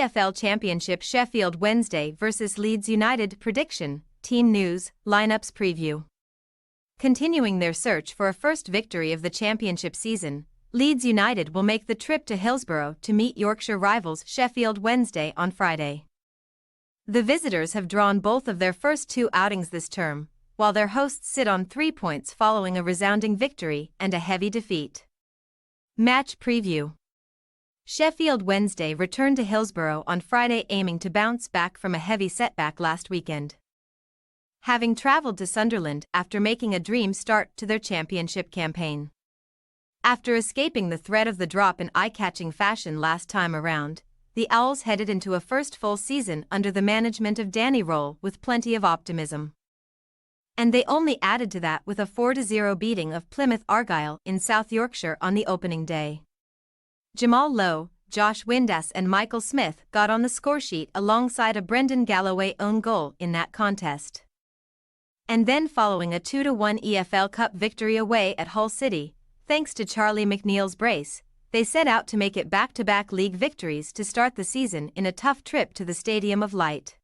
EFL Championship Sheffield Wednesday vs Leeds United prediction, team news, lineups preview. Continuing their search for a first victory of the championship season, Leeds United will make the trip to Hillsborough to meet Yorkshire rivals Sheffield Wednesday on Friday. The visitors have drawn both of their first two outings this term, while their hosts sit on 3 points following a resounding victory and a heavy defeat. Match preview. Sheffield Wednesday returned to Hillsborough on Friday aiming to bounce back from a heavy setback last weekend. Having travelled to Sunderland after making a dream start to their championship campaign. After escaping the threat of the drop in eye-catching fashion last time around, the Owls headed into a first full season under the management of Daniel Farke with plenty of optimism. And they only added to that with a 4-0 beating of Plymouth Argyle in South Yorkshire on the opening day. Jamal Lowe, Josh Windass and Michael Smith got on the scoresheet alongside a Brendan Galloway own goal in that contest. And then following a 2-1 EFL Cup victory away at Hull City, thanks to Charlie McNeil's brace, they set out to make it back-to-back league victories to start the season in a tough trip to the Stadium of Light.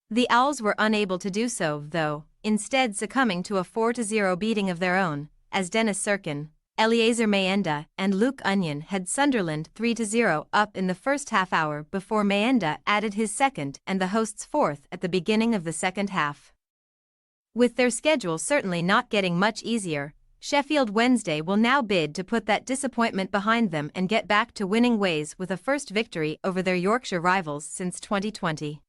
The Owls were unable to do so, though, instead succumbing to a 4-0 beating of their own, as Dennis Serkin, Eliezer Mayenda and Luke Onion had Sunderland 3-0 up in the first half hour before Mayenda added his second and the hosts' fourth at the beginning of the second half. With their schedule certainly not getting much easier, Sheffield Wednesday will now bid to put that disappointment behind them and get back to winning ways with a first victory over their Yorkshire rivals since 2020.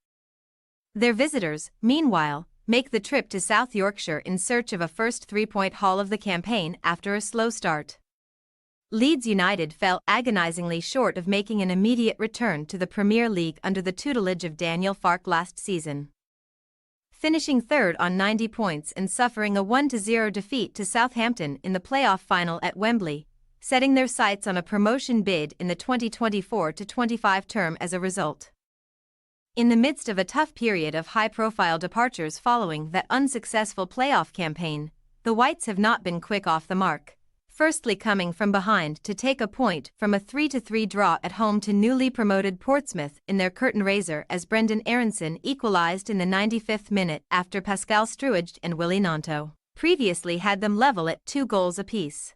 Their visitors, meanwhile, make the trip to South Yorkshire in search of a first 3-point haul of the campaign after a slow start. Leeds United fell agonizingly short of making an immediate return to the Premier League under the tutelage of Daniel Farke last season, finishing third on 90 points and suffering a 1-0 defeat to Southampton in the playoff final at Wembley, setting their sights on a promotion bid in the 2024-25 term as a result. In the midst of a tough period of high-profile departures following that unsuccessful playoff campaign, the Whites have not been quick off the mark, firstly coming from behind to take a point from a 3-3 draw at home to newly promoted Portsmouth in their curtain raiser as Brendan Aronson equalised in the 95th minute after Pascal Struij and Willy Gnonto previously had them level at 2 goals apiece.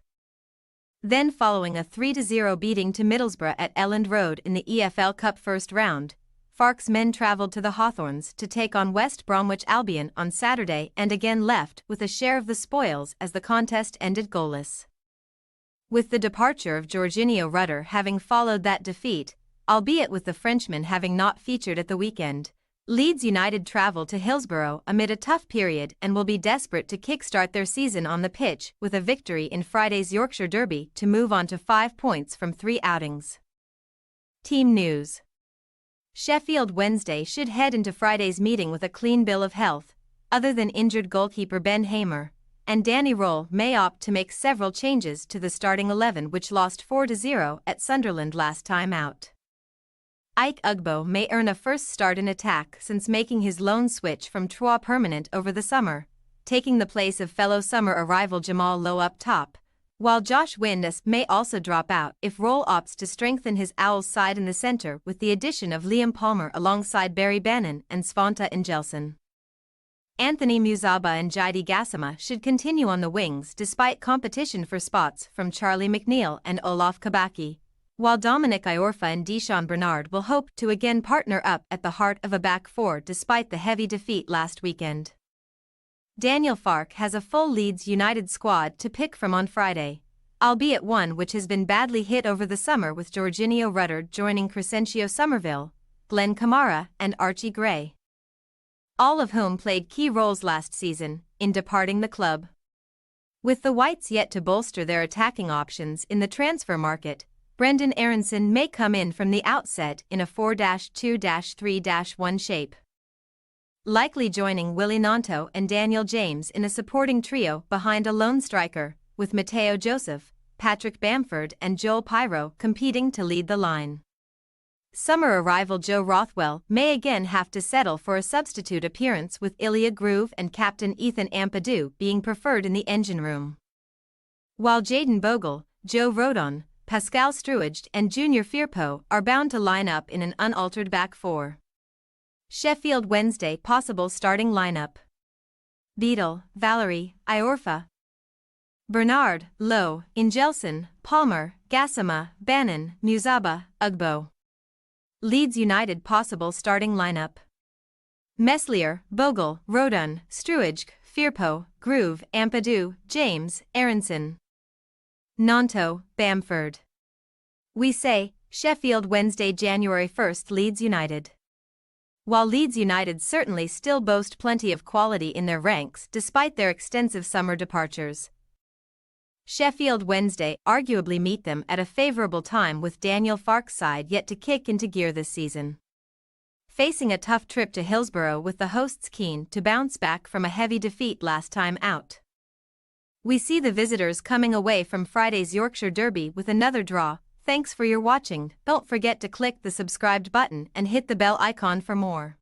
Then following a 3-0 beating to Middlesbrough at Elland Road in the EFL Cup first round, Farke's men travelled to the Hawthorns to take on West Bromwich Albion on Saturday and again left with a share of the spoils as the contest ended goalless. With the departure of Jorginho Rutter having followed that defeat, albeit with the Frenchman having not featured at the weekend, Leeds United travel to Hillsborough amid a tough period and will be desperate to kickstart their season on the pitch with a victory in Friday's Yorkshire Derby to move on to 5 points from 3 outings. Team news. Sheffield Wednesday should head into Friday's meeting with a clean bill of health, other than injured goalkeeper Ben Hamer, and Danny Farke may opt to make several changes to the starting 11 which lost 4-0 at Sunderland last time out. Ike Ugbo may earn a first start in attack since making his loan switch from Troyes permanent over the summer, taking the place of fellow summer arrival Jamal Lowe up top, while Josh Windass may also drop out if Farke opts to strengthen his Owls side in the centre with the addition of Liam Palmer alongside Barry Bannon and Svante Ingelson. Anthony Muzaba and Jaidi Gassama should continue on the wings despite competition for spots from Charlie McNeil and Olaf Kabaki, while Dominic Iorfa and Deshaun Bernard will hope to again partner up at the heart of a back four despite the heavy defeat last weekend. Daniel Farke has a full Leeds United squad to pick from on Friday, albeit one which has been badly hit over the summer with Jorginho Rutter joining Crescencio Somerville, Glenn Kamara and Archie Gray, all of whom played key roles last season in departing the club. With the Whites yet to bolster their attacking options in the transfer market, Brendan Aronson may come in from the outset in a 4-2-3-1 shape, likely joining Willy Gnonto and Daniel James in a supporting trio behind a lone striker, with Matteo Joseph, Patrick Bamford and Joel Pyro competing to lead the line. Summer arrival Joe Rothwell may again have to settle for a substitute appearance with Ilya Groove and captain Ethan Ampadu being preferred in the engine room, while Jayden Bogle, Joe Rodon, Pascal Struij and Junior Firpo are bound to line up in an unaltered back four. Sheffield Wednesday possible starting lineup: Beadle, Valerie, Iorfa, Bernard, Lowe, Ingelson, Palmer, Gassama, Bannon, Musaba, Ugbo. Leeds United possible starting lineup: Meslier, Bogle, Rodon, Struij, Firpo, Groove, Ampadu, James, Aronson, Nanto, Bamford. We say, Sheffield Wednesday January 1st Leeds United. While Leeds United certainly still boast plenty of quality in their ranks despite their extensive summer departures, Sheffield Wednesday arguably meet them at a favourable time with Daniel Farke's side yet to kick into gear this season. Facing a tough trip to Hillsborough with the hosts keen to bounce back from a heavy defeat last time out. We see the visitors coming away from Friday's Yorkshire Derby with another draw. Thanks for your watching. Don't forget to click the subscribed button and hit the bell icon for more.